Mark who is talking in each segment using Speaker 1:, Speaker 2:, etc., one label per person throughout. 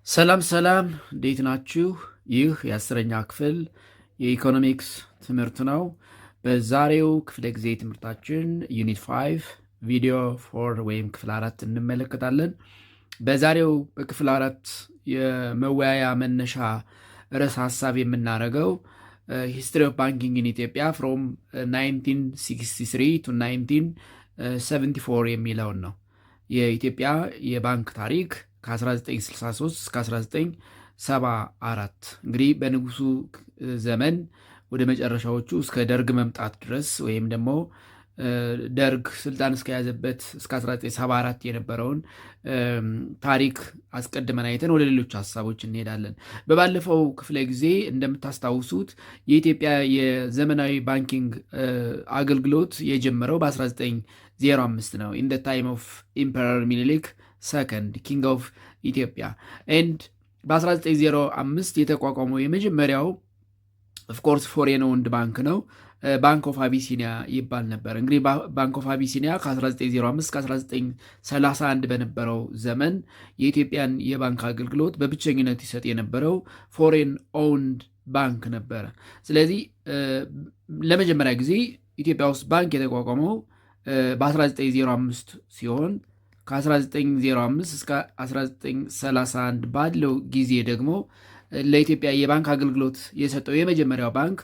Speaker 1: ሰላም ሰላም እንዴት ናችሁ? ይህ የ10ኛ ክፍል የኢኮኖሚክስ ትምህርት ነው። በዛሬው ክፍለ ጊዜ ትምህርታችን ዩኒት 5 ቪዲዮ 4 ወይም ክፍል 4 እንመለከታለን። በዛሬው በክፍል 4 የመወያያ መነሻ ርዕስ ሀሳብ የምናደርገው ሂስትሪ ኦፍ ባንኪንግ ኢን ኢትዮጵያ ፍሮም 1963 to 1974 የሚለውን ነው። የኢትዮጵያ የባንክ ታሪክ ከ1963 እስከ 1974 እንግዲህ በንጉሱ ዘመን ወደ መጨረሻዎቹ እስከ ደርግ መምጣት ድረስ ወይም ደግሞ ደርግ ስልጣን እስከያዘበት እስከ 1974 የነበረውን ታሪክ አስቀድመን አይተን ወደ ሌሎች ሀሳቦች እንሄዳለን። በባለፈው ክፍለ ጊዜ እንደምታስታውሱት የኢትዮጵያ የዘመናዊ ባንኪንግ አገልግሎት የጀመረው በ1905 ነው። ኢን ደ ታይም ኦፍ ኢምፐረር ሚኒሊክ ሰከንድ ኪንግ ኦፍ ኢትዮጵያ ኤንድ በ1905 የተቋቋመው የመጀመሪያው ኦፍኮርስ ፎሬን ኦውንድ ባንክ ነው። ባንክ ኦፍ አቢሲኒያ ይባል ነበር። እንግዲህ ባንክ ኦፍ አቢሲኒያ ከ1905 እስከ 1931 በነበረው ዘመን የኢትዮጵያን የባንክ አገልግሎት በብቸኝነት ይሰጥ የነበረው ፎሬን ኦውንድ ባንክ ነበረ። ስለዚህ ለመጀመሪያ ጊዜ ኢትዮጵያ ውስጥ ባንክ የተቋቋመው በ1905 ሲሆን ከ1905 እስከ 1931 ባለው ጊዜ ደግሞ ለኢትዮጵያ የባንክ አገልግሎት የሰጠው የመጀመሪያው ባንክ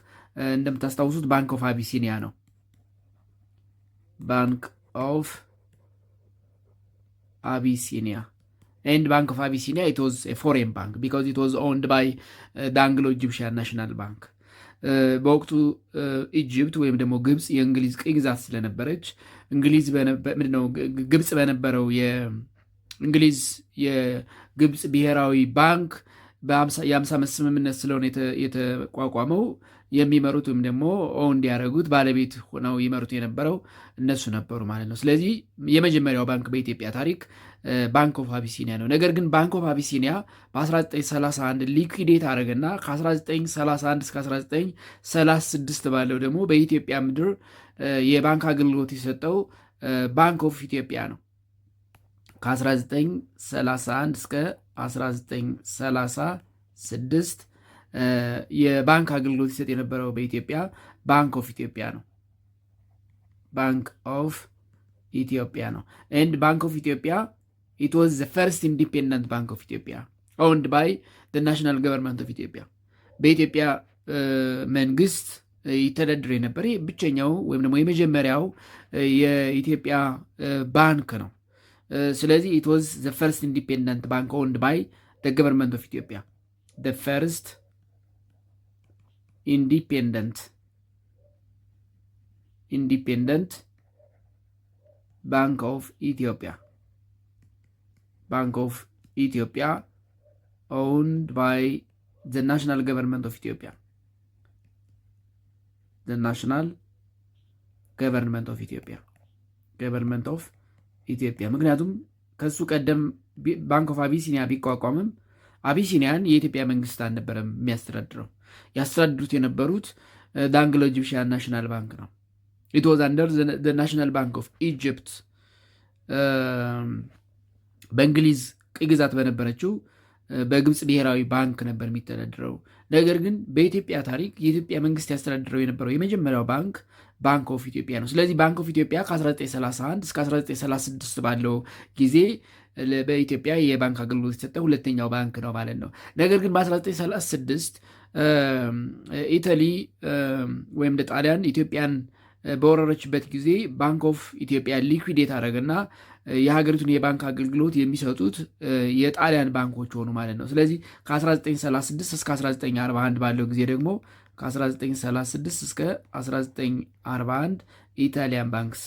Speaker 1: እንደምታስታውሱት ባንክ ኦፍ አቢሲኒያ ነው። ባንክ ኦፍ አቢሲኒያ ኤንድ ባንክ ኦፍ አቢሲኒያ ኢት ዋዝ ኤ ፎሬን ባንክ ቢካዝ ኢት ዋዝ ኦውንድ ባይ ዳንግሎ ኢጂፕሽያን ናሽናል ባንክ። በወቅቱ ኢጅፕት ወይም ደግሞ ግብፅ የእንግሊዝ ቅኝ ግዛት ስለነበረች ግብፅ በነበረው የእንግሊዝ የግብፅ ብሔራዊ ባንክ የ50 ዓመት ስምምነት ስለሆነ የተቋቋመው የሚመሩት ወይም ደግሞ እንዲያደርጉት ባለቤት ሆነው ይመሩት የነበረው እነሱ ነበሩ ማለት ነው። ስለዚህ የመጀመሪያው ባንክ በኢትዮጵያ ታሪክ ባንክ ኦፍ አቢሲኒያ ነው። ነገር ግን ባንክ ኦፍ አቢሲኒያ በ1931 ሊኩዊዴት አደረገና ከ1931 እስከ 1936 ባለው ደግሞ በኢትዮጵያ ምድር የባንክ አገልግሎት የሰጠው ባንክ ኦፍ ኢትዮጵያ ነው። ከ1931 እስከ 1936 የባንክ አገልግሎት ይሰጥ የነበረው በኢትዮጵያ ባንክ ኦፍ ኢትዮጵያ ነው። ባንክ ኦፍ ኢትዮጵያ ነው። ኤንድ ባንክ ኦፍ ኢትዮጵያ ኢት ዋዝ ዘ ፈርስት ኢንዲፔንደንት ባንክ ኦፍ ኢትዮጵያ ኦውንድ ባይ ዘ ናሽናል ገቨርንመንት ኦፍ ኢትዮጵያ። በኢትዮጵያ መንግስት ይተዳደር የነበረ ብቸኛው ወይም ደግሞ የመጀመሪያው የኢትዮጵያ ባንክ ነው። ስለዚህ ኢት ዋዝ ዘ ፈርስት ኢንዲፔንደንት ባንክ ኦውንድ ባይ ዘ ገቨርንመንት ኦፍ ኢትዮጵያ ዘ ፈርስት independent Bank of Ethiopia owned by the national government of Ethiopia ምክንያቱም ከሱ ቀደም ባንክ ኦፍ አቢሲኒያ ቢቋቋምም አቢሲኒያን የኢትዮጵያ መንግስት አልነበረም የሚያስተዳድረው። ያስተዳድሩት የነበሩት ዳንግሎ ኢጂፕሽያን ናሽናል ባንክ ነው። ኢት ዋዝ አንደር ዘ ናሽናል ባንክ ኦፍ ኢጅፕት በእንግሊዝ ቅኝ ግዛት በነበረችው በግብፅ ብሔራዊ ባንክ ነበር የሚተዳድረው። ነገር ግን በኢትዮጵያ ታሪክ የኢትዮጵያ መንግስት ያስተዳድረው የነበረው የመጀመሪያው ባንክ ባንክ ኦፍ ኢትዮጵያ ነው። ስለዚህ ባንክ ኦፍ ኢትዮጵያ ከ1931 እስከ 1936 ባለው ጊዜ በኢትዮጵያ የባንክ አገልግሎት የሰጠ ሁለተኛው ባንክ ነው ማለት ነው። ነገር ግን በ1936 ኢታሊ ወይም ጣሊያን ኢትዮጵያን በወረረችበት ጊዜ ባንክ ኦፍ ኢትዮጵያ ሊኩዊዴት አደረገና የሀገሪቱን የባንክ አገልግሎት የሚሰጡት የጣሊያን ባንኮች ሆኑ ማለት ነው። ስለዚህ ከ1936 እስከ 1941 ባለው ጊዜ ደግሞ ከ1936 እስከ 1941 ኢታሊያን ባንክስ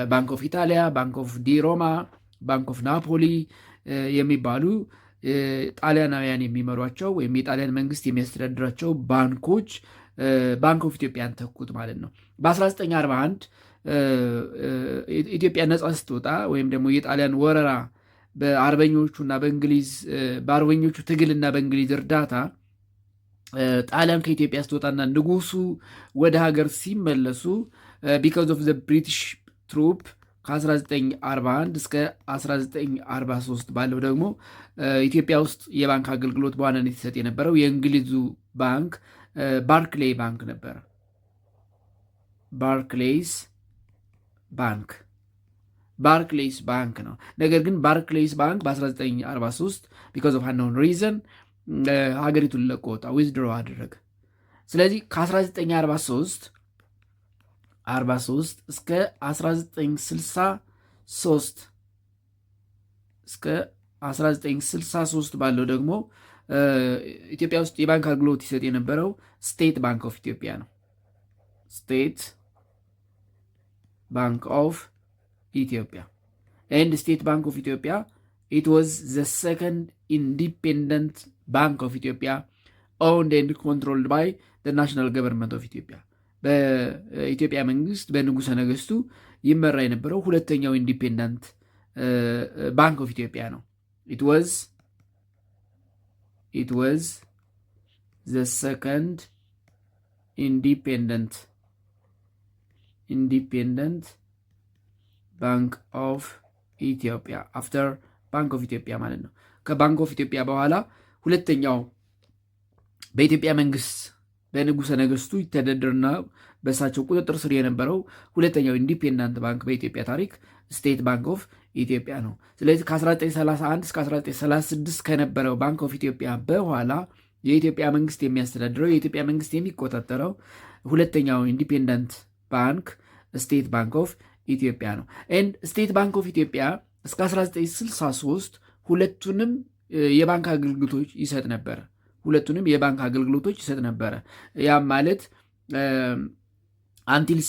Speaker 1: ባንክ ኦፍ ኢታሊያ፣ ባንክ ኦፍ ዲ ሮማ፣ ባንክ ኦፍ ናፖሊ የሚባሉ ጣሊያናውያን የሚመሯቸው ወይም የጣሊያን መንግስት የሚያስተዳድራቸው ባንኮች ባንክ ኦፍ ኢትዮጵያን ተኩት ማለት ነው። በ1941 ኢትዮጵያ ነጻ ስትወጣ ወይም ደግሞ የጣሊያን ወረራ በአርበኞቹ ትግልና በእንግሊዝ እርዳታ ጣሊያን ከኢትዮጵያ ስትወጣና ንጉሱ ወደ ሀገር ሲመለሱ ቢካዝ ኦፍ ዘ ብሪቲሽ ትሩፕ ከ1941 እስከ 1943 ባለው ደግሞ ኢትዮጵያ ውስጥ የባንክ አገልግሎት በዋናነት ይሰጥ የነበረው የእንግሊዙ ባንክ ባርክሌይ ባንክ ነበረ። ባርክሌይስ ባንክ ነው። ነገር ግን ባርክሌይስ ባንክ በ1943 ቢኮዝ ኦፍ አንኖን ሪዘን ሀገሪቱን ለቆ ወጣ፣ ዊዝድሮ አደረገ። ስለዚህ ከ1943 እስከ 1963 ባለው ደግሞ ኢትዮጵያ ውስጥ የባንክ አገልግሎት ይሰጥ የነበረው ስቴት ባንክ ኦፍ ኢትዮጵያ ነው። ስቴት ባንክ ኦፍ ኢትዮጵያ ኤንድ ስቴት ባንክ ኦፍ ኢትዮጵያ ኢት ዋዝ ዘ ሰከንድ ኢንዲፔንደንት ባንክ ኦፍ ኢትዮጵያ ኦውንድ ኤንድ ኮንትሮልድ ባይ ዘ ናሽናል ገቨርንመንት ኦፍ ኢትዮጵያ። በኢትዮጵያ መንግስት በንጉሠ ነገሥቱ ይመራ የነበረው ሁለተኛው ኢንዲፔንደንት ባንክ ኦፍ ኢትዮጵያ ነው። ኢት ዋዝ ዘ ሰከንድ ኢንዲፔንደንት ባንክ ኦፍ ኢትዮጵያ አፍተር ባንክ ኦፍ ኢትዮጵያ ማለት ነው። ከባንክ ኦፍ ኢትዮጵያ በኋላ ሁለተኛው በኢትዮጵያ መንግስት በንጉሠ ነገሥቱ ይተዳደርና በእሳቸው ቁጥጥር ስር የነበረው ሁለተኛው ኢንዲፔንዳንት ባንክ በኢትዮጵያ ታሪክ ስቴት ባንክ ኦፍ ኢትዮጵያ ነው። ስለዚህ ከ1931 እስከ 1936 ከነበረው ባንክ ኦፍ ኢትዮጵያ በኋላ የኢትዮጵያ መንግስት የሚያስተዳድረው የኢትዮጵያ መንግስት የሚቆጣጠረው ሁለተኛው ኢንዲፔንዳንት ባንክ ስቴት ባንክ ኦፍ ኢትዮጵያ ነው። ኤንድ ስቴት ባንክ ኦፍ ኢትዮጵያ እስከ 1963 ሁለቱንም የባንክ አገልግሎቶች ይሰጥ ነበረ። ያም ማለት አንቲል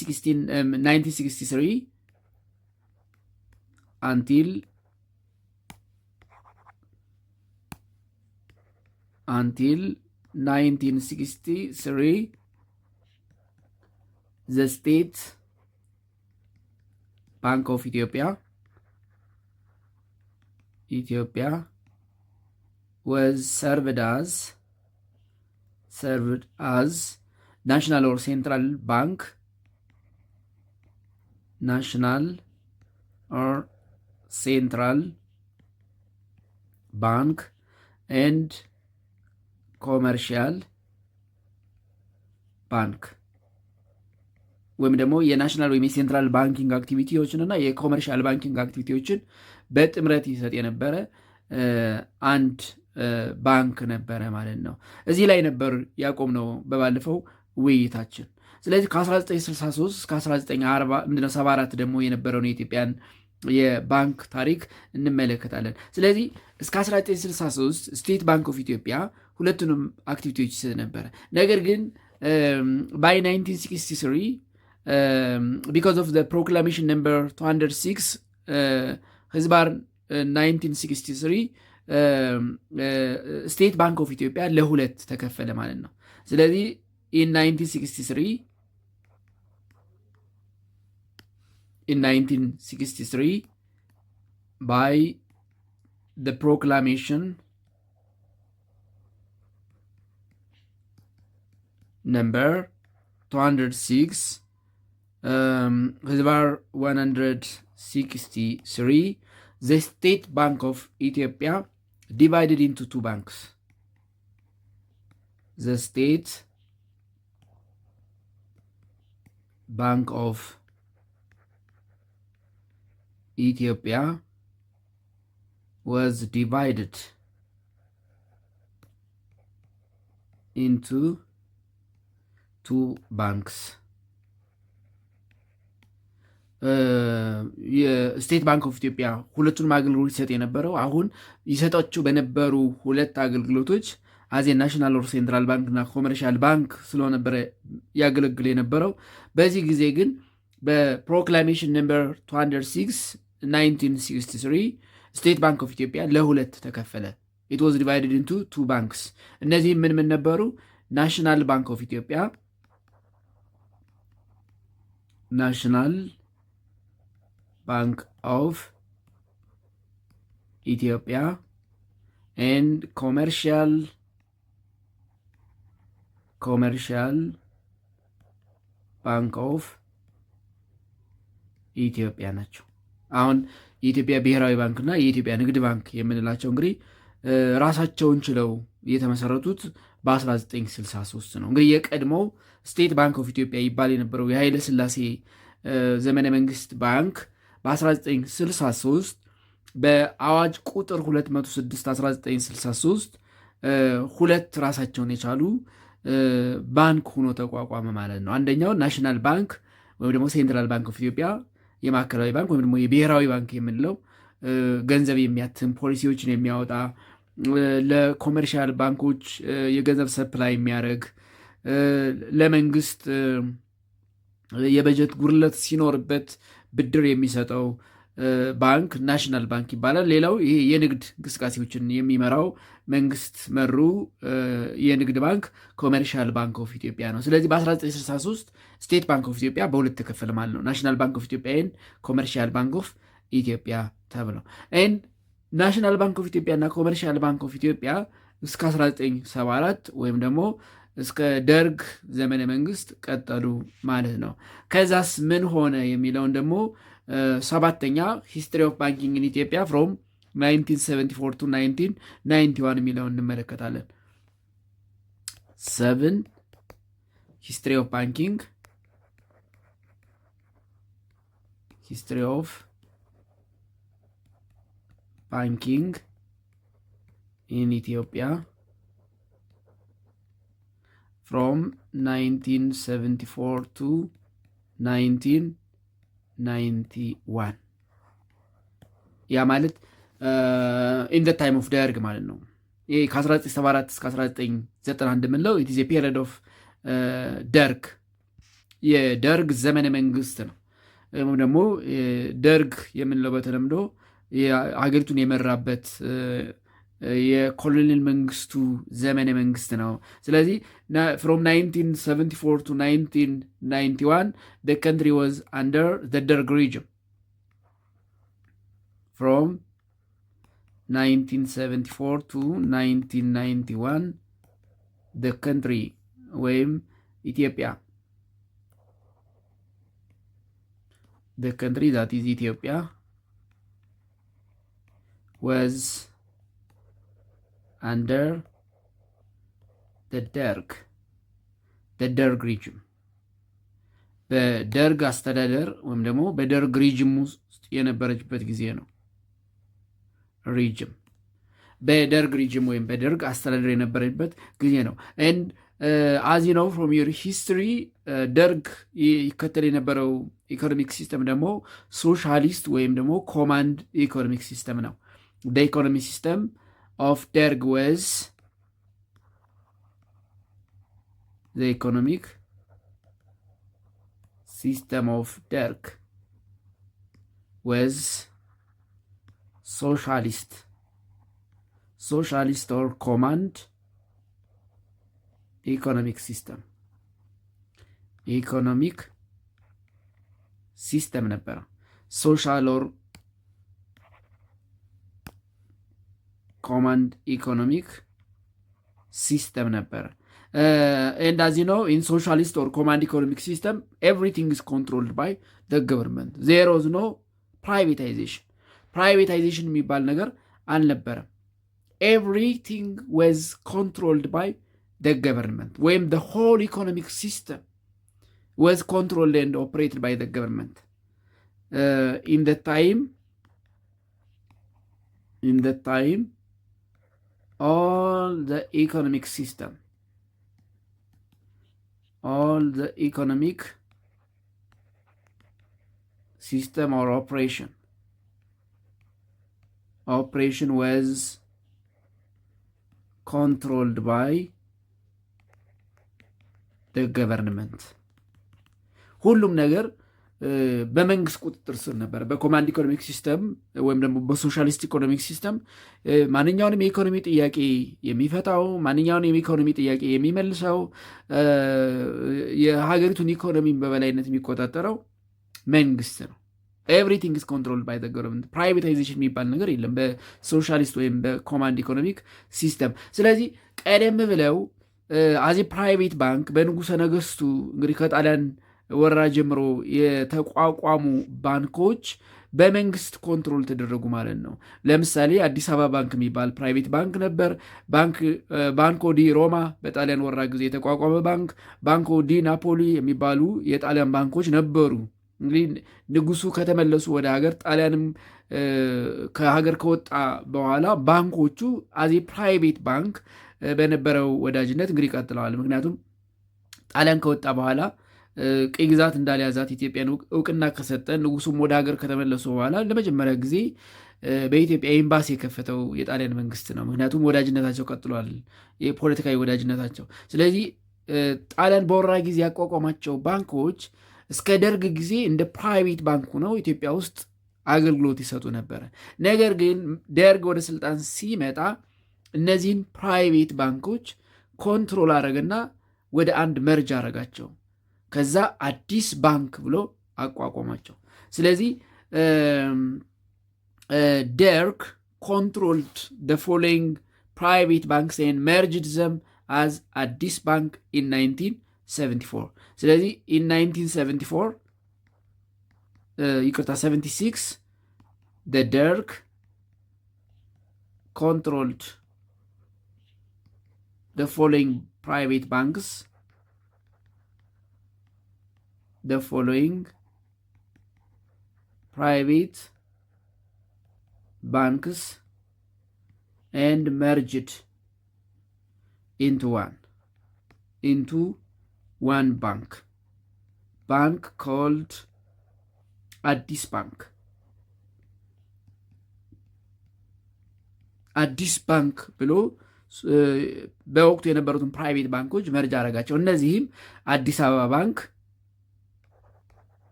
Speaker 1: 1963 the state bank of Ethiopia was served as national or central bank and commercial bank ወይም ደግሞ የናሽናል ወይም የሴንትራል ባንኪንግ አክቲቪቲዎችን እና የኮመርሻል ባንኪንግ አክቲቪቲዎችን በጥምረት ይሰጥ የነበረ አንድ ባንክ ነበረ ማለት ነው። እዚህ ላይ ነበር ያቆምነው በባለፈው ውይይታችን። ስለዚህ ከ1963 እስከ 1974 ደግሞ የነበረውን የኢትዮጵያን የባንክ ታሪክ እንመለከታለን። ስለዚህ እስከ 1963 ስቴት ባንክ ኦፍ ኢትዮጵያ ሁለቱንም አክቲቪቲዎች ይሰጥ ነበረ። ነገር ግን ባይ 1963 because of the proclamation number 206 ህዝባር 1963 ስቴት ባንክ ኦፍ ኢትዮጵያ ለሁለት ተከፈለ ማለት ነው። ስለዚህ in 1963 by the proclamation number 206 ህዝባር 163 the state bank of Ethiopia divided into two banks. The state bank of Ethiopia was divided into two banks. የስቴት ባንክ ኦፍ ኢትዮጵያ ሁለቱንም አገልግሎት ይሰጥ የነበረው አሁን ይሰጣቸው በነበሩ ሁለት አገልግሎቶች አዜ ናሽናል ኦር ሴንትራል ባንክ እና ኮመርሻል ባንክ ስለነበረ ያገለግል የነበረው። በዚህ ጊዜ ግን በፕሮክላሜሽን ነምበር 206 1963 ስቴት ባንክ ኦፍ ኢትዮጵያ ለሁለት ተከፈለ። ኢት ዋዝ ዲቫይድድ ኢንቱ ቱ ባንክስ። እነዚህ ምን ነበሩ? ናሽናል ባንክ ኦፍ ኢትዮጵያ Bank of Ethiopia and commercial bank of ኢትዮጵያ ናቸው። አሁን የኢትዮጵያ ብሔራዊ ባንክና የኢትዮጵያ ንግድ ባንክ የምንላቸው እንግዲህ ራሳቸውን ችለው የተመሰረቱት በ1963 ነው። እንግዲህ የቀድሞው ስቴት ባንክ ኦፍ ኢትዮጵያ ይባል የነበረው የኃይለ ሥላሴ ዘመነ መንግስት ባንክ በ1963 በአዋጅ ቁጥር 206 1963 ሁለት ራሳቸውን የቻሉ ባንክ ሆኖ ተቋቋመ ማለት ነው። አንደኛው ናሽናል ባንክ ወይም ደግሞ ሴንትራል ባንክ ኦፍ ኢትዮጵያ የማዕከላዊ ባንክ ወይም ደግሞ የብሔራዊ ባንክ የምንለው ገንዘብ የሚያትም ፖሊሲዎችን የሚያወጣ ለኮመርሻል ባንኮች የገንዘብ ሰፕላይ የሚያደርግ ለመንግስት የበጀት ጉድለት ሲኖርበት ብድር የሚሰጠው ባንክ ናሽናል ባንክ ይባላል። ሌላው ይሄ የንግድ እንቅስቃሴዎችን የሚመራው መንግስት መሩ የንግድ ባንክ ኮመርሻል ባንክ ኦፍ ኢትዮጵያ ነው። ስለዚህ በ1963 ስቴት ባንክ ኦፍ ኢትዮጵያ በሁለት ተከፈለ ማለት ነው። ናሽናል ባንክ ኦፍ ኢትዮጵያ ኤንድ ኮመርሻል ባንክ ኦፍ ኢትዮጵያ ተብለው ኤንድ ናሽናል ባንክ ኦፍ ኢትዮጵያ እና ኮመርሻል ባንክ ኦፍ ኢትዮጵያ እስከ 1974 ወይም ደግሞ እስከ ደርግ ዘመነ መንግስት ቀጠሉ ማለት ነው። ከዛስ ምን ሆነ የሚለውን ደግሞ ሰባተኛ ሂስትሪ ኦፍ ባንኪንግ ኢን ኢትዮጵያ ፍሮም 1974 to 1991 የሚለውን እንመለከታለን። 7 ሂስትሪ ኦፍ ባንኪንግ ኢን ኢትዮጵያ from 1974 to 1991 ያ ማለት ኢን ዘ ታይም ኦፍ ደርግ ማለት ነው። ይህ ከ1974 እስከ 1991 የምንለው ኢት ኢዝ ኤ ፒሪየድ ኦፍ ደርግ የደርግ ዘመነ መንግስት ነው። ወይም ደግሞ ደርግ የምንለው በተለምዶ ሀገሪቱን የመራበት የኮሎኔል መንግስቱ ዘመነ መንግስት ነው። ስለዚህ ፍሮም 1974 to 1991 the country was under the Derg regime. From 1974 to 1991 the country ወይም ኢትዮጵያ the country that is Ethiopia was under the Derg regime በደርግ አስተዳደር ወይም ደግሞ በደርግ ሪጅም ውስጥ የነበረችበት ጊዜ ነው። ሪጅም በደርግ ሪጅም ወይም በደርግ አስተዳደር የነበረችበት ጊዜ ነው። and as you know from your history ደርግ ይከተል የነበረው ኢኮኖሚክ ሲስተም ደግሞ ሶሻሊስት ወይም ደግሞ ኮማንድ ኢኮኖሚክ ሲስተም ነው። the economic system of Derg was the economic system of Derg was socialist or command economic system ነበረ። ሶሻል ኦር ኮማንድ ኢኮኖሚክ ሲስተም ነበረ። and as you know in socialist or command economic system everything is controlled by the government. there was no privatization የሚባል ነገር አልነበረም። everything was controlled by the government ወይም the whole economic system was controlled and operated by the government in the time all the economic system or operation was controlled by the government. ሁሉም ነገር በመንግስት ቁጥጥር ስር ነበር። በኮማንድ ኢኮኖሚክ ሲስተም ወይም ደግሞ በሶሻሊስት ኢኮኖሚክ ሲስተም ማንኛውንም የኢኮኖሚ ጥያቄ የሚፈታው ማንኛውንም የኢኮኖሚ ጥያቄ የሚመልሰው የሀገሪቱን ኢኮኖሚ በበላይነት የሚቆጣጠረው መንግስት ነው። ኤቭሪቲንግ ኢዝ ኮንትሮልድ ባይ ዘ ገቨርንመንት። ፕራይቬታይዜሽን የሚባል ነገር የለም በሶሻሊስት ወይም በኮማንድ ኢኮኖሚክ ሲስተም። ስለዚህ ቀደም ብለው አዚ ፕራይቬት ባንክ በንጉሰ ነገስቱ እንግዲህ ከጣሊያን ወረራ ጀምሮ የተቋቋሙ ባንኮች በመንግስት ኮንትሮል ተደረጉ ማለት ነው። ለምሳሌ አዲስ አበባ ባንክ የሚባል ፕራይቬት ባንክ ነበር። ባንኮ ዲ ሮማ በጣሊያን ወራ ጊዜ የተቋቋመ ባንክ፣ ባንኮ ዲ ናፖሊ የሚባሉ የጣሊያን ባንኮች ነበሩ። እንግዲህ ንጉሱ ከተመለሱ ወደ ሀገር፣ ጣሊያንም ከሀገር ከወጣ በኋላ ባንኮቹ አዜ ፕራይቬት ባንክ በነበረው ወዳጅነት እንግዲህ ቀጥለዋል። ምክንያቱም ጣሊያን ከወጣ በኋላ ቅኝ ግዛት እንዳልያዛት ኢትዮጵያን እውቅና ከሰጠን ንጉሱም ወደ ሀገር ከተመለሱ በኋላ ለመጀመሪያ ጊዜ በኢትዮጵያ ኤምባሲ የከፈተው የጣሊያን መንግስት ነው። ምክንያቱም ወዳጅነታቸው ቀጥሏል፣ የፖለቲካዊ ወዳጅነታቸው። ስለዚህ ጣሊያን በወራ ጊዜ ያቋቋማቸው ባንኮች እስከ ደርግ ጊዜ እንደ ፕራይቬት ባንክ ሆነው ኢትዮጵያ ውስጥ አገልግሎት ይሰጡ ነበረ። ነገር ግን ደርግ ወደ ስልጣን ሲመጣ እነዚህን ፕራይቬት ባንኮች ኮንትሮል አረገና ወደ አንድ መርጅ አረጋቸው። ከዛ አዲስ ባንክ ብሎ አቋቋማቸው። ስለዚህ ደርግ ኮንትሮልድ the following private banks and merged them as አዲስ ባንክ in 1974። ስለዚህ in 1974 ይቅርታ 76 the ደርግ controlled the following private banks, the following private banks and merged into one bank called አዲስ ባንክ። አዲስ ባንክ ብሎ በወቅቱ የነበሩትን ፕራይቬት ባንኮች መርጃ አረጋቸው። እነዚህም አዲስ አበባ ባንክ፣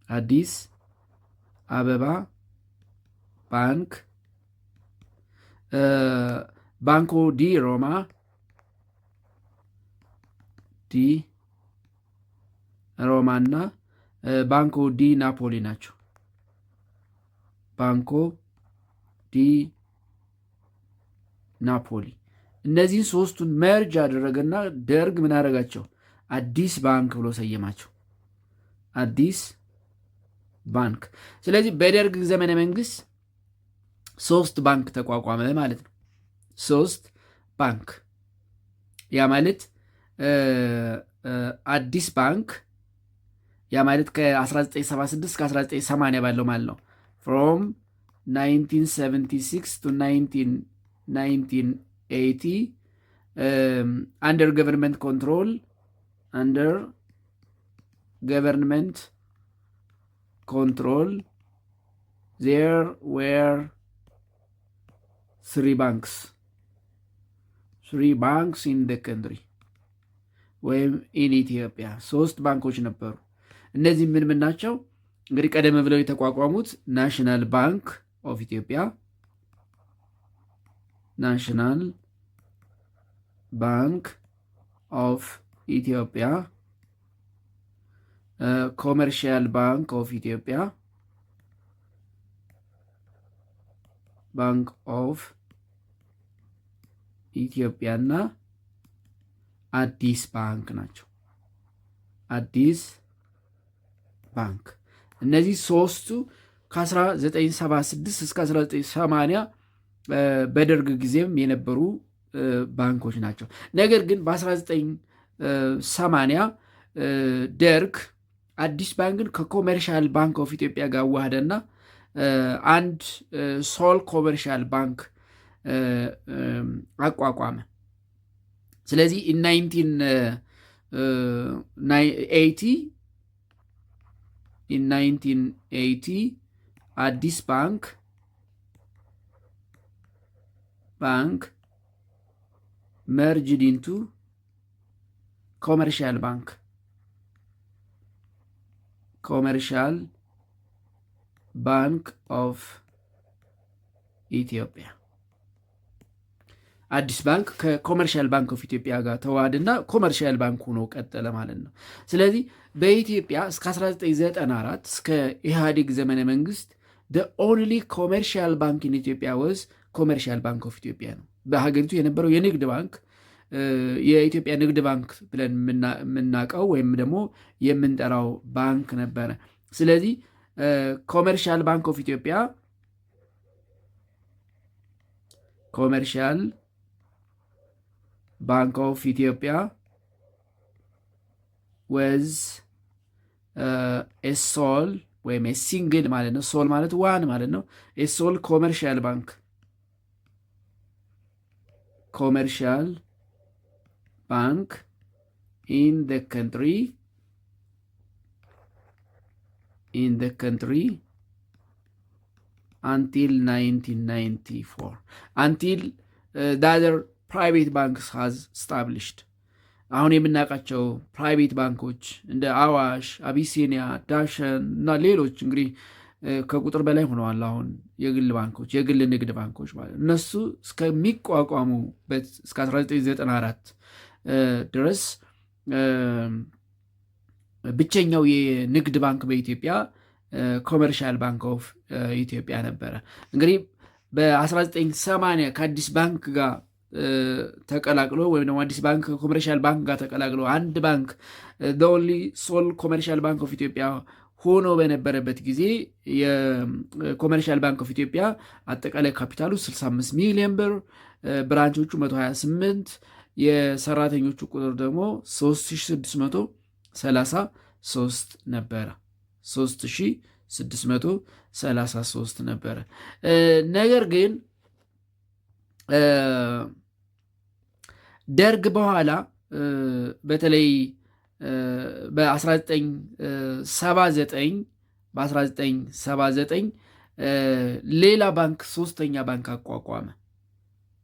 Speaker 1: አዲስ አበባ ባንክ፣ ባንኮ ዲ ሮማ፣ እና ባንኮ ዲ ናፖሊ ናቸው። ባንኮ ዲ ናፖሊ እነዚህን ሶስቱን መርጅ አደረገና ደርግ ምን አደረጋቸው? አዲስ ባንክ ብሎ ሰየማቸው። አዲስ ባንክ። ስለዚህ በደርግ ዘመነ መንግስት 3 ባንክ ተቋቋመ ማለት ነው። 3 ባንክ። ያ ማለት አዲስ ባንክ ያ ማለት ከ1976 እስከ 1980 ባለው ማለት ነው። ፍሮም 1976 to 1980 under government control, there were 3 banks in the country ወይም ኢን ኢትዮጵያ 3 ባንኮች ነበሩ። እነዚህ ምን ናቸው? እንግዲህ ቀደም ብለው የተቋቋሙት ናሽናል ባንክ ኦፍ ኢትዮጵያ፣ ናሽናል ባንክ ኦፍ ኢትዮጵያ፣ ኮመርሻል ባንክ ኦፍ ኢትዮጵያ፣ ባንክ ኦፍ ኢትዮጵያ እና አዲስ ባንክ ናቸው። አዲስ ባንክ። እነዚህ ሶስቱ ከ1976 እስከ 1980 በደርግ ጊዜም የነበሩ ባንኮች ናቸው። ነገር ግን በ1980 ደርግ አዲስ ባንክን ከኮመርሻል ባንክ ኦፍ ኢትዮጵያ ጋር ዋህደና አንድ ሶል ኮመርሻል ባንክ አቋቋመ። ስለዚህ 1980 አዲስ ባንክ merged into commercial bank of ኢትዮጵያ። አዲስ ባንክ ከኮመርሻል ባንክ ኦፍ ኢትዮጵያ ጋር ተዋህደና ኮመርሻል ባንክ ሆኖ ቀጠለ ማለት ነው። ስለዚህ በኢትዮጵያ እስከ 1994 እስከ ኢህአዴግ ዘመነ መንግስት the only commercial bank in ኢትዮጵያ was ኮመርሻል ባንክ ኦፍ ኢትዮጵያ ነው። በሀገሪቱ የነበረው የንግድ ባንክ የኢትዮጵያ ንግድ ባንክ ብለን የምናውቀው ወይም ደግሞ የምንጠራው ባንክ ነበረ። ስለዚህ ኮመርሻል ባንክ ኦፍ ኢትዮጵያ ኮመርሻል ባንክ ኦፍ ኢትዮጵያ ወዝ ኤሶል ወይም ሲንግል ማለት ነው። ሶል ማለት ዋን ማለት ነው። ኤሶል ኮመርሻል ባንክ ኢን the country until 1994 until the other private banks has established አሁን የምናውቃቸው ፕራይቬት ባንኮች እንደ አዋሽ፣ አቢሲኒያ፣ ዳሸን እና ሌሎች እንግዲህ ከቁጥር በላይ ሆነዋል። አሁን የግል ባንኮች የግል ንግድ ባንኮች ማለት እነሱ እስከሚቋቋሙበት እስከ 1994 ድረስ ብቸኛው የንግድ ባንክ በኢትዮጵያ ኮመርሻል ባንክ ኦፍ ኢትዮጵያ ነበረ። እንግዲህ በ1980 ከአዲስ ባንክ ጋር ተቀላቅሎ ወይም ደግሞ አዲስ ባንክ ኮመርሻል ባንክ ጋር ተቀላቅሎ አንድ ባንክ ኦንሊ ሶል ኮመርሻል ባንክ ኦፍ ኢትዮጵያ ሆኖ በነበረበት ጊዜ የኮመርሻል ባንክ ኦፍ ኢትዮጵያ አጠቃላይ ካፒታሉ 65 ሚሊዮን ብር፣ ብራንቾቹ 128፣ የሰራተኞቹ ቁጥር ደግሞ 3633 ነበረ። 3633 ነበረ። ነገር ግን ደርግ በኋላ በተለይ በ1979 ሌላ ባንክ ሶስተኛ ባንክ አቋቋመ።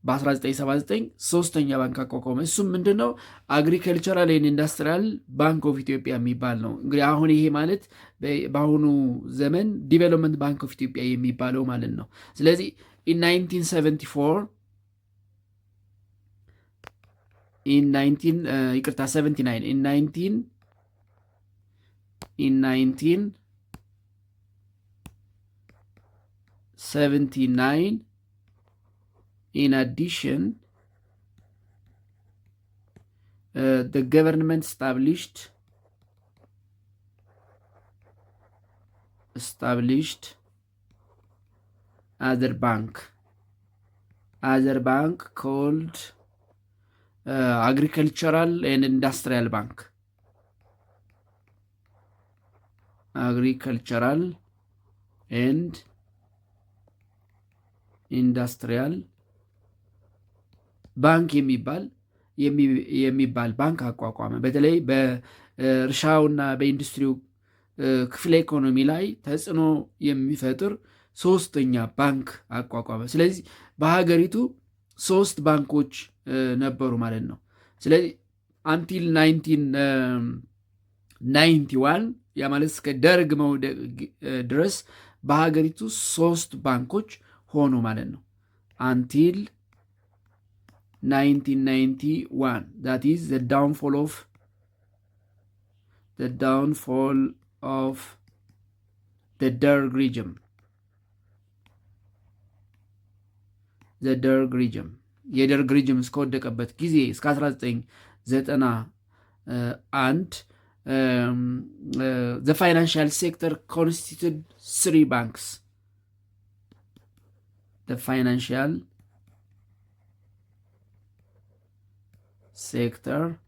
Speaker 1: በ1979 ሶስተኛ ባንክ አቋቋመ። እሱም ምንድን ነው? አግሪካልቸራል ኤንድ ኢንዱስትሪያል ባንክ ኦፍ ኢትዮጵያ የሚባል ነው። እንግዲህ አሁን ይሄ ማለት በአሁኑ ዘመን ዲቨሎፕመንት ባንክ ኦፍ ኢትዮጵያ የሚባለው ማለት ነው። ስለዚህ in 1974 in 1979 in 1979 in addition the government established other bank called agricultural and industrial bank. Agricultural and industrial ባንክ የሚባል ባንክ አቋቋመ። በተለይ በእርሻውና በኢንዱስትሪው ክፍለ ኢኮኖሚ ላይ ተጽዕኖ የሚፈጥር ሶስተኛ ባንክ አቋቋመ። ስለዚህ በሀገሪቱ 3 ባንኮች ነበሩ ማለት ነው። ስለዚህ አንቲል 1991 ያ ማለት እስከ ደርግ መውደቅ ድረስ በሀገሪቱ 3 ባንኮች ሆኑ ማለት ነው። አንቲል 1991 that is the downfall of the Derg regime. የደርግ ሪጅም እስከወደቀበት ጊዜ እስከ 1991 the financial sector constituted 3 banks. The financial sector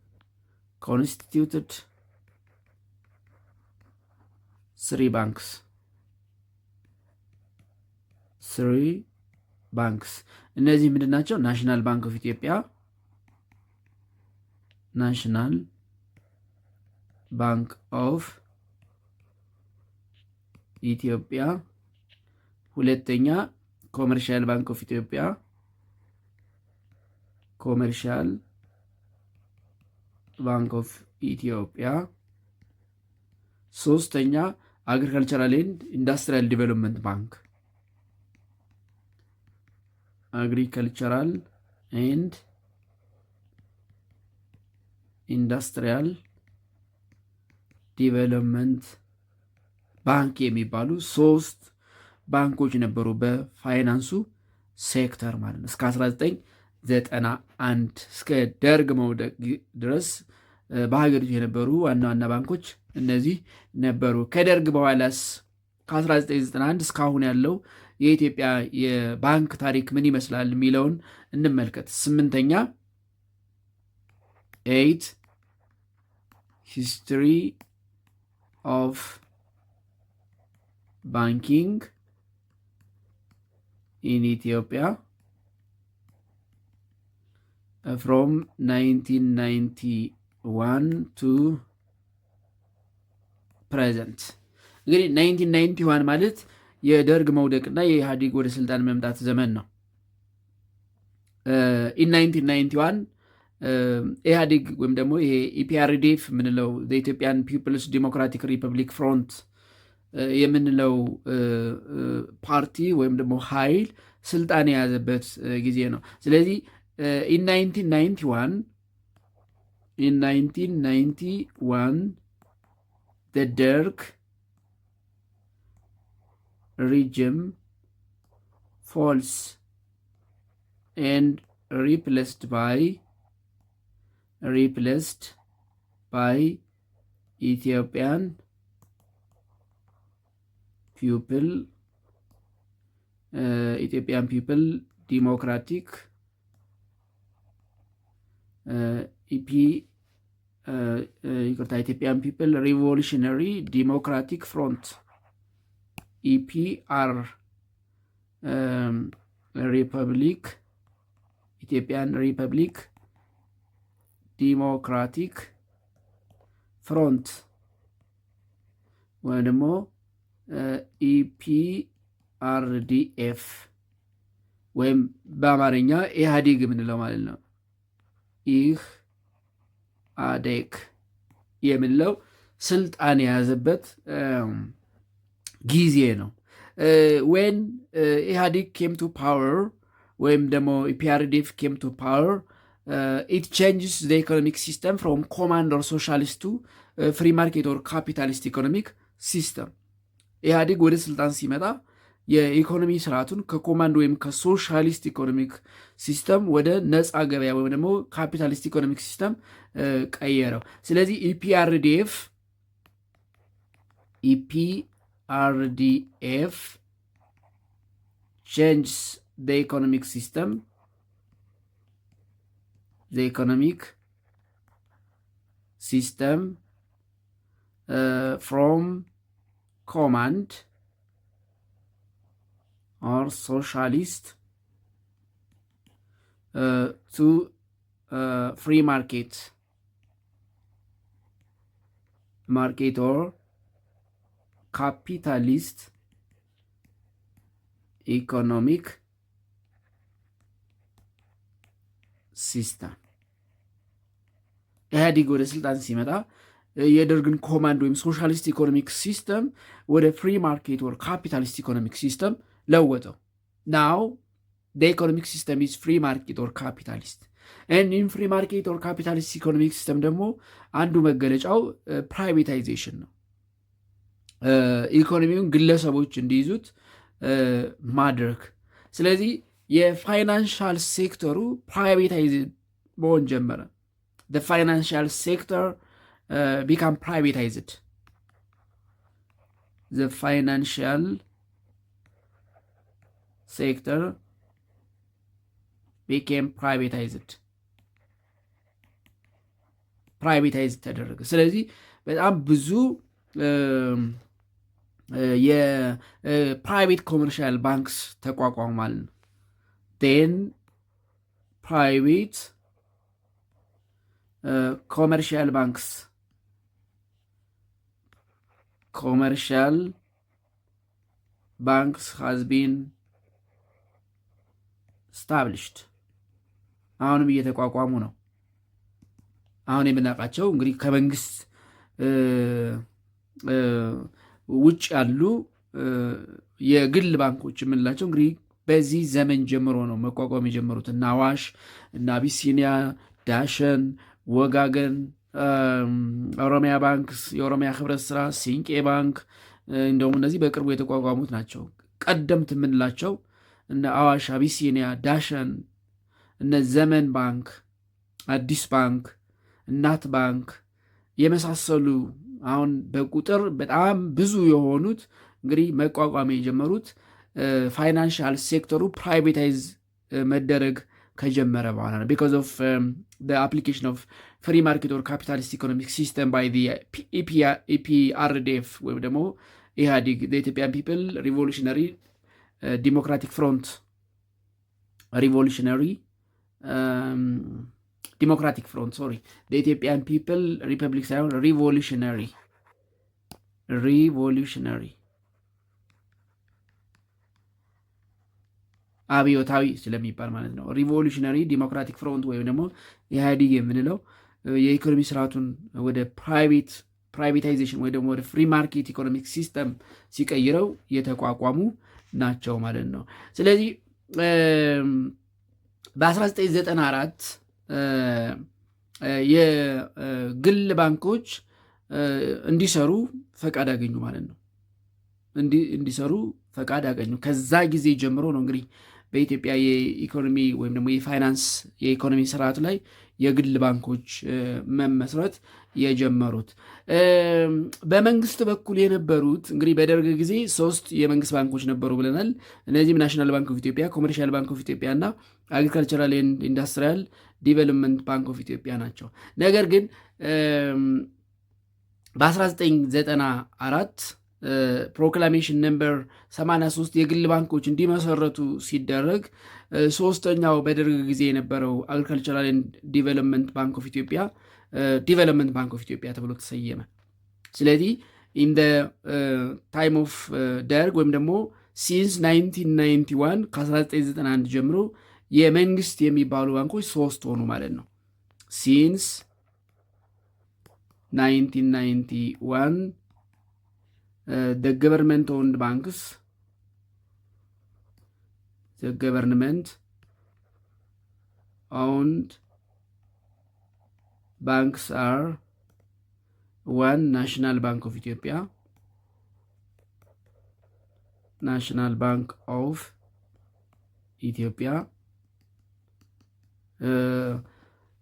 Speaker 1: constituted 3 banks. 3 banks. እነዚህ ምንድን ናቸው? ናሽናል ባንክ ኦፍ ኢትዮጵያ፣ ናሽናል ባንክ ኦፍ ኢትዮጵያ፣ ሁለተኛ ኮመርሻል ባንክ ኦፍ ኢትዮጵያ፣ ኮመርሻል ባንክ ኦፍ ኢትዮጵያ፣ ሶስተኛ አግሪካልቸራል ኤንድ ኢንዱስትሪያል ዲቨሎፕመንት ባንክ፣ አግሪካልቸራል ኤንድ ኢንዱስትሪያል ዲቨሎፕመንት ባንክ የሚባሉ 3 ባንኮች ነበሩ በፋይናንሱ ሴክተር ማለት ነው። እስከ 1991 እስከ ደርግ መውደቅ ድረስ በሀገሪቱ የነበሩ ዋና ዋና ባንኮች እነዚህ ነበሩ። ከደርግ በኋላስ ከ1991 እስካሁን ያለው የኢትዮጵያ የባንክ ታሪክ ምን ይመስላል የሚለውን እንመልከት። 8ኛ 8 ሂስትሪ ኦፍ ባንኪንግ ኢን ኢትዮጵያ from 1991 to present። እንግዲህ 1991 ማለት የደርግ መውደቅና የኢህአዴግ ወደ ስልጣን መምጣት ዘመን ነው። ኢን 1991 ኢህአዴግ ወይም ደግሞ ይሄ ኢፒአርዲኤፍ የምንለው ኢትዮጵያን ፒፕልስ ዲሞክራቲክ ሪፐብሊክ ፍሮንት የምንለው ፓርቲ ወይም ደግሞ ኃይል ስልጣን የያዘበት ጊዜ ነው። ስለዚህ in 1991 the Derg regime falls and replaced by Ethiopian people democratic ኢትዮጵያን ፒፕል ሪቮሉሽነሪ ዲሞክራቲክ ፍሮንት ኢፒአር ሪፐብሊክ ኢትዮጵያን ሪፐብሊክ ዲሞክራቲክ ፍሮንት ወይም ደግሞ ኢፒአርዲኤፍ ወይም በአማርኛ ኢህአዴግ የምንለው ማለት ነው። ኢህአዴግ የምንለው ስልጣን የያዘበት ጊዜ ነው። ዌን ኢህአዴግ ኬም ቱ ፓወር ወይም ደግሞ ኢፒአርዲኤፍ ኬም ቱ ፓወር ኢት ቼንጅስ ዘ ኢኮኖሚክ ሲስተም ፍሮም ኮማንድ ኦር ሶሻሊስት ቱ ፍሪ ማርኬት ኦር ካፒታሊስት ኢኮኖሚክ ሲስተም። ኢህአዴግ ወደ ስልጣን ሲመጣ የኢኮኖሚ ስርዓቱን ከኮማንድ ወይም ከሶሻሊስት ኢኮኖሚክ ሲስተም ወደ ነፃ ገበያ ወይም ደግሞ ካፒታሊስት ኢኮኖሚክ ሲስተም ቀየረው። ስለዚህ ኢፒአርዲኤፍ ቼንጅስ ዘ ኢኮኖሚክ ሲስተም ፍሮም ኮማንድ or socialist to free market or capitalist economic system። ኢህአዴግ ወደ ስልጣን ሲመጣ የደርግን ኮማንድ ወይም ሶሻሊስት ኢኮኖሚክ ሲስተም ወደ ፍሪ ማርኬት ወር ካፒታሊስት ኢኮኖሚክ ሲስተም ለወጠው። ናው the economic system is free market or capitalist and in free market or capitalist economic system ደግሞ አንዱ መገለጫው ፕራይቬታይዜሽን ነው። ኢኮኖሚውን ግለሰቦች እንዲይዙት ማድረግ። ስለዚህ የፋይናንሻል ሴክተሩ ፕራይቬታይዝ መሆን ጀመረ። the financial sector become privatized. the financial sector became privatized ተደረገ። ስለዚህ በጣም ብዙ የፕራይቬት ኮመርሻል ባንክስ ተቋቋሙ ማለት ነው። ቴን ፕራይቬት ኮመርሻል ባንክስ has been established አሁንም እየተቋቋሙ ነው። አሁን የምናውቃቸው እንግዲህ ከመንግስት ውጭ ያሉ የግል ባንኮች የምንላቸው እንግዲህ በዚህ ዘመን ጀምሮ ነው መቋቋም የጀመሩት እና አዋሽ እና አቢሲኒያ፣ ዳሸን፣ ወጋገን፣ ኦሮሚያ ባንክ፣ የኦሮሚያ ህብረት ስራ፣ ሲንቄ ባንክ እንደውም እነዚህ በቅርቡ የተቋቋሙት ናቸው። ቀደምት የምንላቸው እነ አዋሽ፣ አቢሲኒያ፣ ዳሸን፣ እነ ዘመን ባንክ፣ አዲስ ባንክ፣ እናት ባንክ የመሳሰሉ አሁን በቁጥር በጣም ብዙ የሆኑት እንግዲህ መቋቋም የጀመሩት ፋይናንሻል ሴክተሩ ፕራይቬታይዝ መደረግ ከጀመረ በኋላ ነው። ቢኮዝ ኦፍ አፕሊኬሽን ኦፍ ፍሪ ማርኬት ኦር ካፒታሊስት ኢኮኖሚክ ሲስተም ባይ ኢፒአርዲኤፍ ወይም ደግሞ ኢህአዲግ ኢትዮጵያን ፒፕል ሪቮሉሽነሪ ዲሞክራቲክ ፍሮንት ዲሞክራቲክ ፍሮንት ኢትዮጵያን ፒፕል ሪፐብሊክ ሳይሆን ሪቮሉሽነሪ አብዮታዊ ስለሚባል ማለት ነው። ሪቮሉሽነሪ ዲሞክራቲክ ፍሮንት ወይም ደግሞ ኢህአዲግ የምንለው የኢኮኖሚ ስርዓቱን ወደ ፕራይቬታይዜሽን ወይ ደግሞ ወደ ፍሪ ማርኬት ኢኮኖሚክ ሲስተም ሲቀይረው የተቋቋሙ ናቸው ማለት ነው። ስለዚህ በ1994 የግል ባንኮች እንዲሰሩ ፈቃድ አገኙ ማለት ነው። እንዲሰሩ ፈቃድ አገኙ። ከዛ ጊዜ ጀምሮ ነው እንግዲህ በኢትዮጵያ የኢኮኖሚ ወይም ደግሞ የፋይናንስ የኢኮኖሚ ስርዓት ላይ የግል ባንኮች መመስረት የጀመሩት። በመንግስት በኩል የነበሩት እንግዲህ በደርግ ጊዜ 3 የመንግስት ባንኮች ነበሩ ብለናል። እነዚህም ናሽናል ባንክ ኦፍ ኢትዮጵያ፣ ኮመርሻል ባንክ ኦፍ ኢትዮጵያ እና አግሪካልቸራል ኤንድ ኢንዱስትሪያል ዲቨሎፕመንት ባንክ ኦፍ ኢትዮጵያ ናቸው። ነገር ግን በ1994 ፕሮክላሜሽን ነምበር 83 የግል ባንኮች እንዲመሰረቱ ሲደረግ 3ኛው በደርግ ጊዜ የነበረው አግሪካልቸራል ዲቨሎፕመንት ባንክ ኦፍ ኢትዮጵያ ተብሎ ተሰየመ። ስለዚህ ኢን ታይም ኦፍ ደርግ ወይም ደግሞ ሲንስ 1991 ከ1991 ጀምሮ የመንግስት የሚባሉ ባንኮች 3 ሆኑ ማለት ነው። ሲንስ 1991 the government owned banks, the government owned banks are 1 National Bank of Ethiopia, National Bank of Ethiopia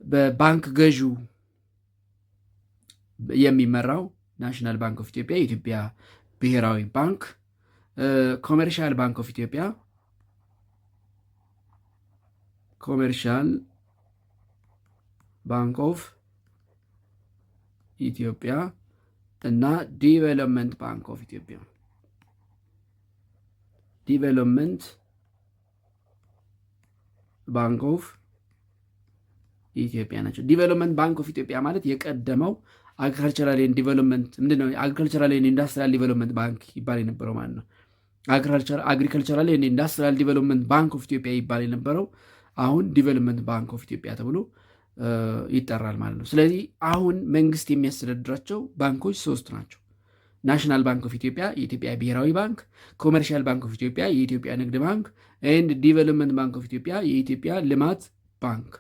Speaker 1: በባንክ ገዢው የሚመራው ናሽናል ባንክ ኦፍ ኢትዮጵያ የኢትዮጵያ ብሔራዊ ባንክ፣ ኮመርሻል ባንክ ኦፍ ኢትዮጵያ ኮመርሻል ባንክ ኦፍ ኢትዮጵያ እና ዲቨሎፕመንት ባንክ ኦፍ ኢትዮጵያ ዲቨሎፕመንት ባንክ ኦፍ ኢትዮጵያ ናቸው። ዲቨሎፕመንት ባንክ ኦፍ ኢትዮጵያ ማለት የቀደመው አግሪካልቸራል ኤንድ ዲቨሎፕመንት ምንድነው? አግሪካልቸራል ኤንድ ኢንዱስትሪያል ዲቨሎፕመንት ባንክ ይባል የነበረው ማለት ነው። አግሪካልቸራል ኤንድ ኢንዱስትሪያል ዲቨሎፕመንት ባንክ ኦፍ ኢትዮጵያ ይባል የነበረው አሁን ዲቨሎፕመንት ባንክ ኦፍ ኢትዮጵያ ተብሎ ይጠራል ማለት ነው። ስለዚህ አሁን መንግስት የሚያስተዳድራቸው ባንኮች 3 ናቸው። ናሽናል ባንክ ኦፍ ኢትዮጵያ የኢትዮጵያ ብሔራዊ ባንክ፣ ኮመርሻል ባንክ ኦፍ ኢትዮጵያ የኢትዮጵያ ንግድ ባንክ ኤንድ ዲቨሎፕመንት ባንክ ኦፍ ኢትዮጵያ የኢትዮጵያ ልማት ባንክ።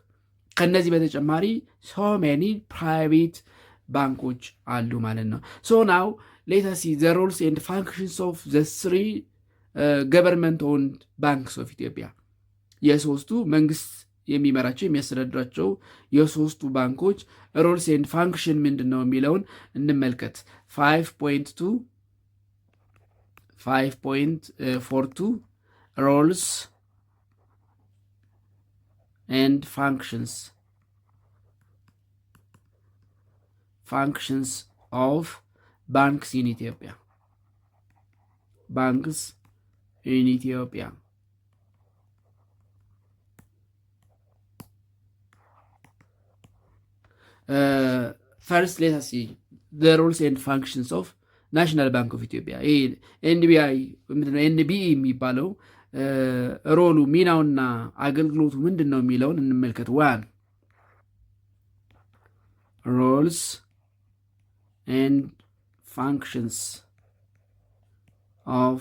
Speaker 1: ከነዚህ በተጨማሪ ሶ ሜኒ ፕራይቬት ባንኮች አሉ ማለት ነው። ሶ ናው ሌት አስ ሲ ዘ ሮልስ ኤንድ ፋንክሽንስ ኦፍ ዘ 3 ገቨርንመንት ኦውንድ ባንክስ ኦፍ ኢትዮጵያ። የሶስቱ መንግስት የሚመራቸው የሚያስተዳድራቸው የሶስቱ ባንኮች ሮልስ ኤንድ ፋንክሽን ምንድን ነው የሚለውን እንመልከት። 5.42 ሮልስ ኤንድ functions of banks in Ethiopia. Banks in Ethiopia. First, let us see the roles and functions of National Bank of Ethiopia. ኤንቢኢ የሚባለው ሮሉ ሚናውና አገልግሎቱ ምንድን ነው የሚለውን እንመልከት። 1 roles and functions of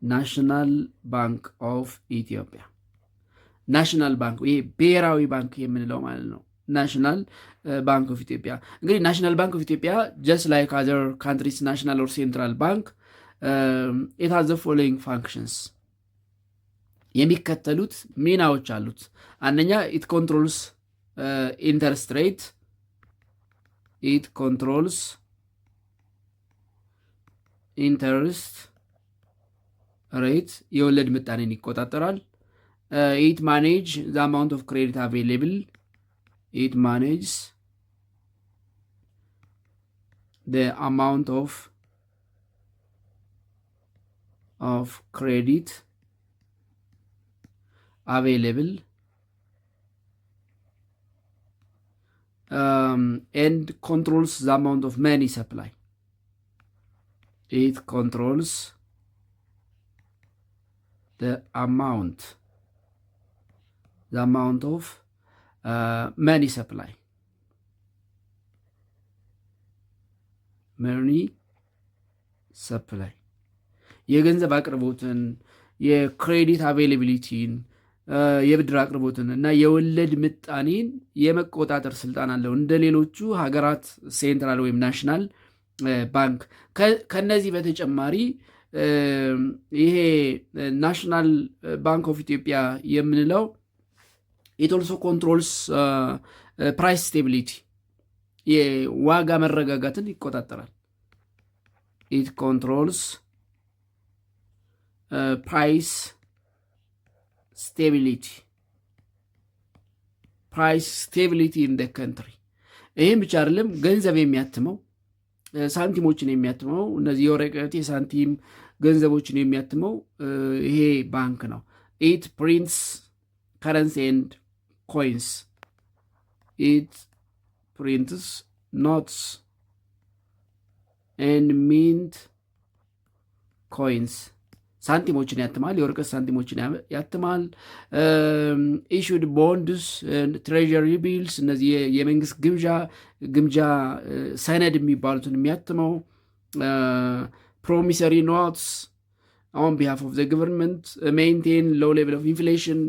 Speaker 1: National Bank of Ethiopia. ናሽናል ባንክ ይሄ ብሔራዊ ባንክ የምንለው ማለት ነው። ናሽናል ባንክ ኦፍ ኢትዮጵያ እንግዲህ ናሽናል ባንክ ኦፍ ኢትዮጵያ ጀስት ላይክ አዘር ካንትሪስ ናሽናል ኦር ሴንትራል ባንክ ኢት ሃዝ ዘ ፎሎዊንግ ፋንክሽንስ የሚከተሉት ሚናዎች አሉት። አንደኛ ኢት ኮንትሮልስ ኢንተረስት ሬት it controls interest ሬት የወለድ ምጣኔን ይቆጣጠራል። ኢት ማኔጅ ዘ አማውንት ኦፍ ክሬዲት አቬይላብል ኢት ማኔጅስ the amount of credit available and controls the amount of money supply. It controls the amount of money supply. መኒ ሰፕላይ የገንዘብ አቅርቦትን፣ የክሬዲት አቬይላቢሊቲን፣ የብድር አቅርቦትን እና የወለድ ምጣኔን የመቆጣጠር ስልጣን አለው እንደ ሌሎቹ ሀገራት ሴንትራል ወይም ናሽናል ባንክ። ከነዚህ በተጨማሪ ይሄ ናሽናል ባንክ ኦፍ ኢትዮጵያ የምንለው ኢት ኦልሶ ኮንትሮልስ ፕራይስ ስቴቢሊቲ የዋጋ መረጋጋትን ይቆጣጠራል። ኢት ኮንትሮልስ ፕራይስ ስቴቢሊቲ ኢን ደ ከንትሪ። ይህም ብቻ አይደለም፣ ገንዘብ የሚያትመው ሳንቲሞችን የሚያትመው እነዚህ የወረቀት የሳንቲም ገንዘቦችን የሚያትመው ይሄ ባንክ ነው። ኢት ፕሪንትስ ከረንሲ ኤንድ ኮይንስ ኢት prints notes and mint coins ሳንቲሞችን ያትማል፣ የወረቀት ሳንቲሞችን ያትማል። ኢሹድ ቦንድስ ትሬዠሪ ቢልስ እነዚህ የመንግስት ግምጃ ሰነድ የሚባሉትን የሚያትመው። ፕሮሚሰሪ ኖትስ ኦን ቢሃፍ ኦፍ ዘ ገቨርንመንት ሜንቴን ሎው ሌቭል ኦፍ ኢንፍሌሽን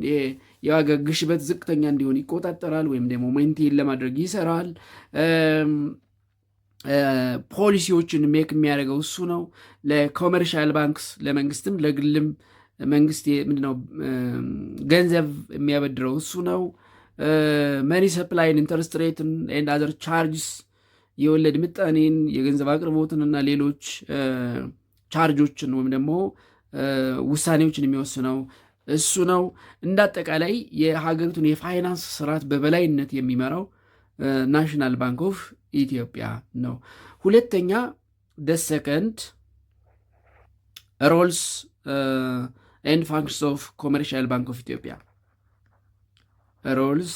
Speaker 1: የዋጋ ግሽበት ዝቅተኛ እንዲሆን ይቆጣጠራል ወይም ደግሞ ሜንቴን ለማድረግ ይሰራል። ፖሊሲዎችን ሜክ የሚያደርገው እሱ ነው። ለኮመርሻል ባንክስ ለመንግስትም ለግልም መንግስት ምንድነው ገንዘብ የሚያበድረው እሱ ነው። መኒ ሰፕላይን ኢንተረስት ሬትን ኤንድ አዘር ቻርጅስ የወለድ ምጣኔን የገንዘብ አቅርቦትን እና ሌሎች ቻርጆችን ወይም ደግሞ ውሳኔዎችን የሚወስነው እሱ ነው። እንዳጠቃላይ የሀገሪቱን የፋይናንስ ስርዓት በበላይነት የሚመራው ናሽናል ባንክ ኦፍ ኢትዮጵያ ነው። ሁለተኛ ደ ሰከንድ ሮልስ ኤንድ ፋንክሽንስ ኦፍ ኮመርሻል ባንክ ኦፍ ኢትዮጵያ ሮልስ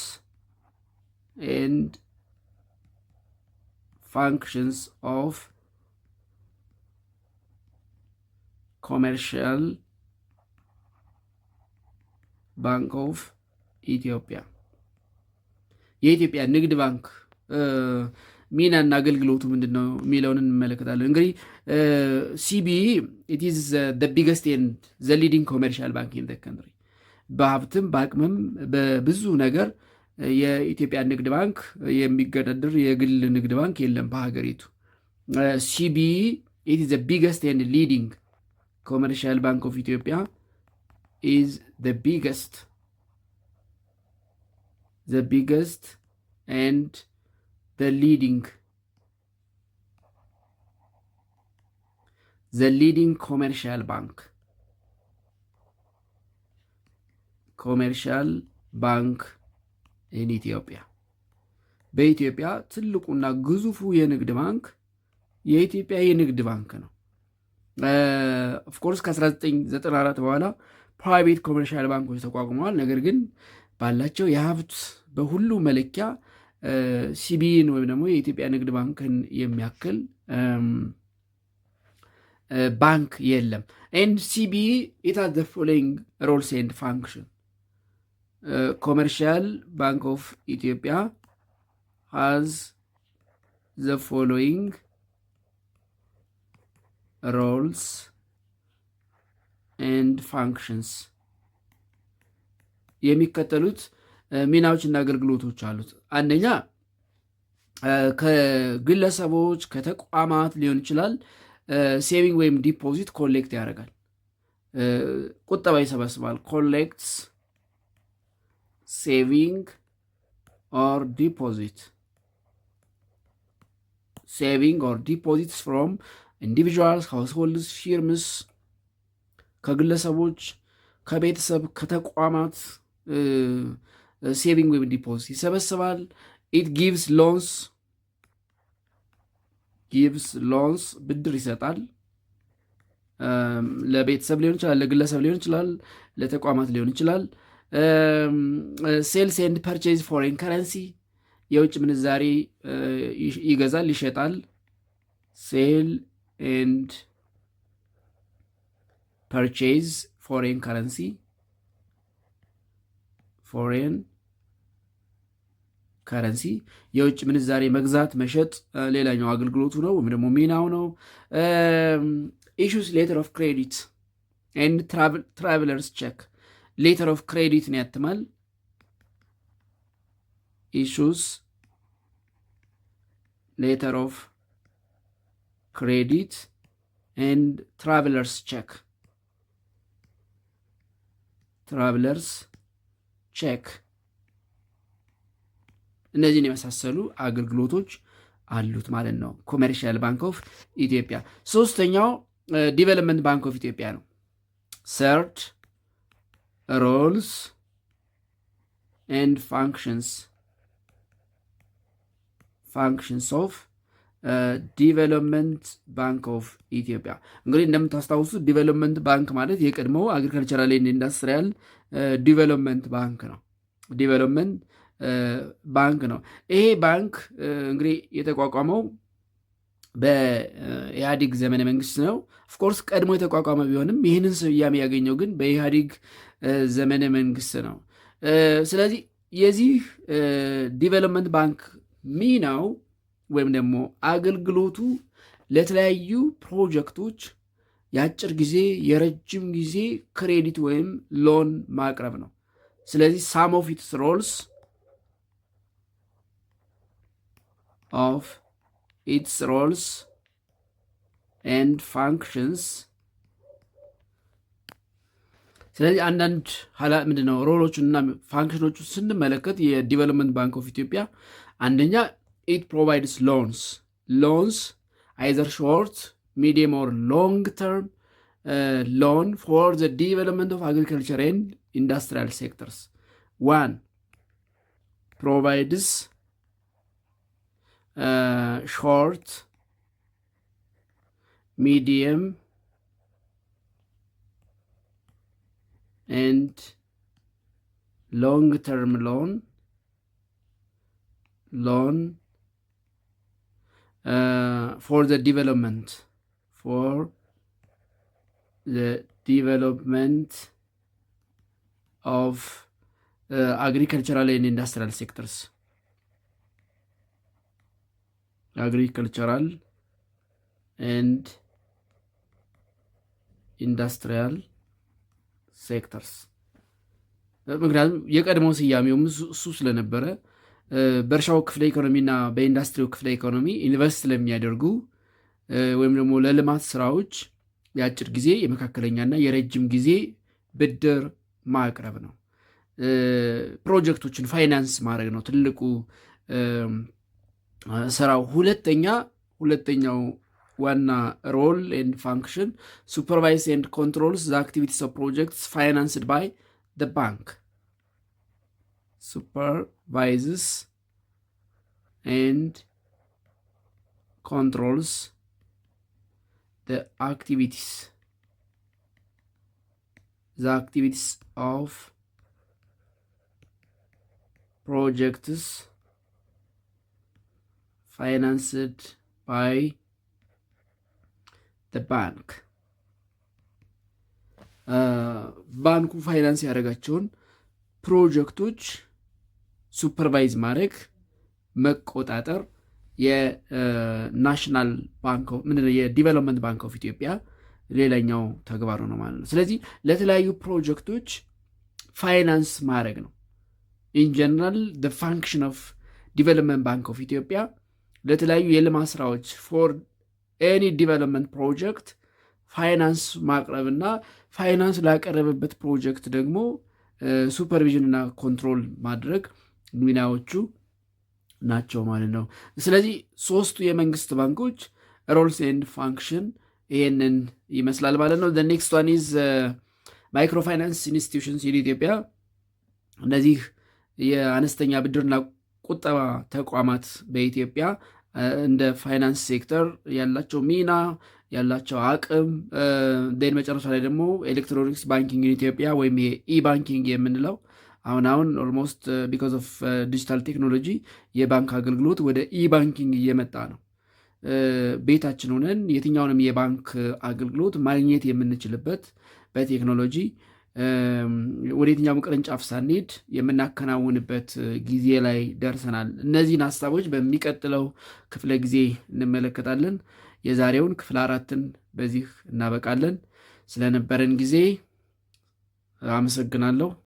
Speaker 1: ኤንድ ፋንክሽንስ ኦፍ ኮመርሻል ባንክ ኦፍ ኢትዮጵያ የኢትዮጵያ ንግድ ባንክ ሚናና አገልግሎቱ ምንድን ነው የሚለውን እንመለከታለን። እንግዲህ ሲቢኢ ኢት ኢዝ ዘ ቢገስት ኤንድ ዘ ሊዲንግ ኮመርሻል ባንክ ኢን ዘ ካንትሪ። በሀብትም በአቅምም በብዙ ነገር የኢትዮጵያ ንግድ ባንክ የሚገዳደር የግል ንግድ ባንክ የለም በሀገሪቱ። ሲቢኢ ኢት ኢዝ ዘ ቢገስት ኤንድ ሊዲንግ ኮመርሻል ባንክ ኦፍ ኢትዮጵያ is the biggest and the leading commercial bank in Ethiopia። በኢትዮጵያ ትልቁና ግዙፉ የንግድ ባንክ የኢትዮጵያ የንግድ ባንክ ነው። ኦፍኮርስ ከ1994 በኋላ ፕራይቬት ኮመርሻል ባንኮች ተቋቁመዋል። ነገር ግን ባላቸው የሀብት በሁሉ መለኪያ ሲቢኢን ወይም ደግሞ የኢትዮጵያ ንግድ ባንክን የሚያክል ባንክ የለም። ኤንድ ሲቢኢ ኢት ሃዝ ዘ ፎሎዊንግ ሮልስ ኤንድ ፋንክሽን ኮመርሻል ባንክ ኦፍ ኢትዮጵያ ሃዝ ዘ ፎሎዊንግ ሮልስ ኤንድ ፋንክሽንስ የሚከተሉት ሚናዎችና አገልግሎቶች አሉት። አንደኛ ከግለሰቦች ከተቋማት ሊሆን ይችላል ሴቪንግ ወይም ዲፖዚት ኮሌክት ያደርጋል፣ ቁጠባ ይሰበስባል። ኮሌክትስ ሴቪንግ ኦር ዲፖዚት saving or deposits from individuals, households, firms, ከግለሰቦች፣ ከቤተሰብ፣ ከተቋማት ሴቪንግ ወይም ዲፖዚት ይሰበስባል። ኢት ጊቭስ ሎንስ ብድር ይሰጣል። ለቤተሰብ ሊሆን ይችላል፣ ለግለሰብ ሊሆን ይችላል፣ ለተቋማት ሊሆን ይችላል። ሴልስ ኤንድ ፐርቼዝ ፎሬን ከረንሲ የውጭ ምንዛሪ ይገዛል፣ ይሸጣል። ሴል ኤንድ ፐርቼዝ ፎሬን ከረንሲ የውጭ ምንዛሬ መግዛት መሸጥ ሌላኛው አገልግሎቱ ነው ወይም ደግሞ ሚናው ነው። ኢሹስ ሌተር ኦፍ ክሬዲት ኤንድ ትራቨለርስ ቼክ ሌተር ኦፍ ክሬዲትን ያትማል። ኢሹስ ሌተር ኦፍ ክሬዲት ኤንድ ትራቨለርስ ቼክ እነዚህን የመሳሰሉ አገልግሎቶች አሉት ማለት ነው ኮሜርሻል ባንክ ኦፍ ኢትዮጵያ። ሶስተኛው ዲቨሎፕመንት ባንክ ኦፍ ኢትዮጵያ ነው። ሰርድ ሮልስ ኤንድ ፋንክሽንስ ኦፍ ዲቨሎፕመንት ባንክ ኦፍ ኢትዮጵያ። እንግዲህ እንደምታስታውሱት ዲቨሎፕመንት ባንክ ማለት የቀድሞው አግሪካልቸራል ኤንድ ኢንዱስትሪያል ዲቨሎፕመንት ባንክ ነው። ይሄ ባንክ እንግዲህ የተቋቋመው በኢህአዴግ ዘመነ መንግስት ነው። ኦፍኮርስ ቀድሞ የተቋቋመ ቢሆንም ይህንን ስያሜ ያገኘው ግን በኢህአዴግ ዘመነ መንግስት ነው። ስለዚህ የዚህ ዲቨሎፕመንት ባንክ ሚናው ወይም ደግሞ አገልግሎቱ ለተለያዩ ፕሮጀክቶች የአጭር ጊዜ የረጅም ጊዜ ክሬዲት ወይም ሎን ማቅረብ ነው። ስለዚህ ሳም ኦፍ ኢትስ ሮልስ ኤንድ ፋንክሽንስ። ስለዚህ አንዳንድ ምንድነው ሮሎቹንና ፋንክሽኖቹ ስንመለከት የዲቨሎፕመንት ባንክ ኦፍ ኢትዮጵያ አንደኛ ኢት ፕሮቫይድስ ሎንስ አይዘር ሾርት ሚዲየም ኦር ሎንግ ተርም ሎን ፎር ዘ ዲቨሎፕመንት ኦፍ አግሪካልቸር ኤንድ ኢንዱስትሪያል ሴክተርስ። ዋን ፕሮቫይድስ short, medium, and long-term loan for the development of agricultural and industrial sectors. agricultural and industrial sectors። ምክንያቱም የቀድሞው ስያሜውም እሱ ስለነበረ በእርሻው ክፍለ ኢኮኖሚና በኢንዱስትሪው ክፍለ ኢኮኖሚ ኢንቨስት ለሚያደርጉ ወይም ደግሞ ለልማት ስራዎች የአጭር ጊዜ የመካከለኛና የረጅም ጊዜ ብድር ማቅረብ ነው። ፕሮጀክቶችን ፋይናንስ ማድረግ ነው ትልቁ ስራው። ሁለተኛው ዋና ሮል ኤንድ ፋንክሽን ሱፐርቫይዝ ኤንድ ኮንትሮልስ ዘ አክቲቪቲስ ኦፍ ፕሮጀክትስ ፋይናንስድ ባይ ዘ ባንክ። ሱፐርቫይዝስ ኤንድ ኮንትሮልስ ዘ አክቲቪቲስ ኦፍ ፕሮጀክትስ financed by the bank። ባንኩ ፋይናንስ ያደረጋቸውን ፕሮጀክቶች ሱፐርቫይዝ ማድረግ፣ መቆጣጠር የናሽናል ባንክ የዲቨሎፕመንት ባንክ ኦፍ ኢትዮጵያ ሌላኛው ተግባሩ ነው ማለት ነው። ስለዚህ ለተለያዩ ፕሮጀክቶች ፋይናንስ ማድረግ ነው። ኢን ጀነራል the function of development bank of ኢትዮጵያ ለተለያዩ የልማት ስራዎች ፎር ኤኒ ዲቨሎፕመንት ፕሮጀክት ፋይናንስ ማቅረብና ፋይናንስ ላቀረበበት ፕሮጀክት ደግሞ ሱፐርቪዥን እና ኮንትሮል ማድረግ ሚናዎቹ ናቸው ማለት ነው። ስለዚህ ሶስቱ የመንግስት ባንኮች ሮልስ ኤንድ ፋንክሽን ይሄንን ይመስላል ማለት ነው። ኔክስት ዋን ኢዝ ማይክሮ ፋይናንስ ኢንስቲትዩሽንስ ኢን ኢትዮጵያ። እነዚህ የአነስተኛ ብድርና ቁጠባ ተቋማት በኢትዮጵያ እንደ ፋይናንስ ሴክተር ያላቸው ሚና ያላቸው አቅም ን መጨረሻ ላይ ደግሞ ኤሌክትሮኒክስ ባንኪንግ ኢን ኢትዮጵያ ወይም የኢ-ባንኪንግ የምንለው አሁን ኦልሞስት ቢኮዝ ኦፍ ዲጂታል ቴክኖሎጂ የባንክ አገልግሎት ወደ ኢ-ባንኪንግ እየመጣ ነው። ቤታችን ሆነን የትኛውንም የባንክ አገልግሎት ማግኘት የምንችልበት በቴክኖሎጂ ወደ የትኛውም ቅርንጫፍ ሳንሄድ የምናከናውንበት ጊዜ ላይ ደርሰናል። እነዚህን ሀሳቦች በሚቀጥለው ክፍለ ጊዜ እንመለከታለን። የዛሬውን ክፍል 4ን በዚህ እናበቃለን። ስለነበረን ጊዜ አመሰግናለሁ።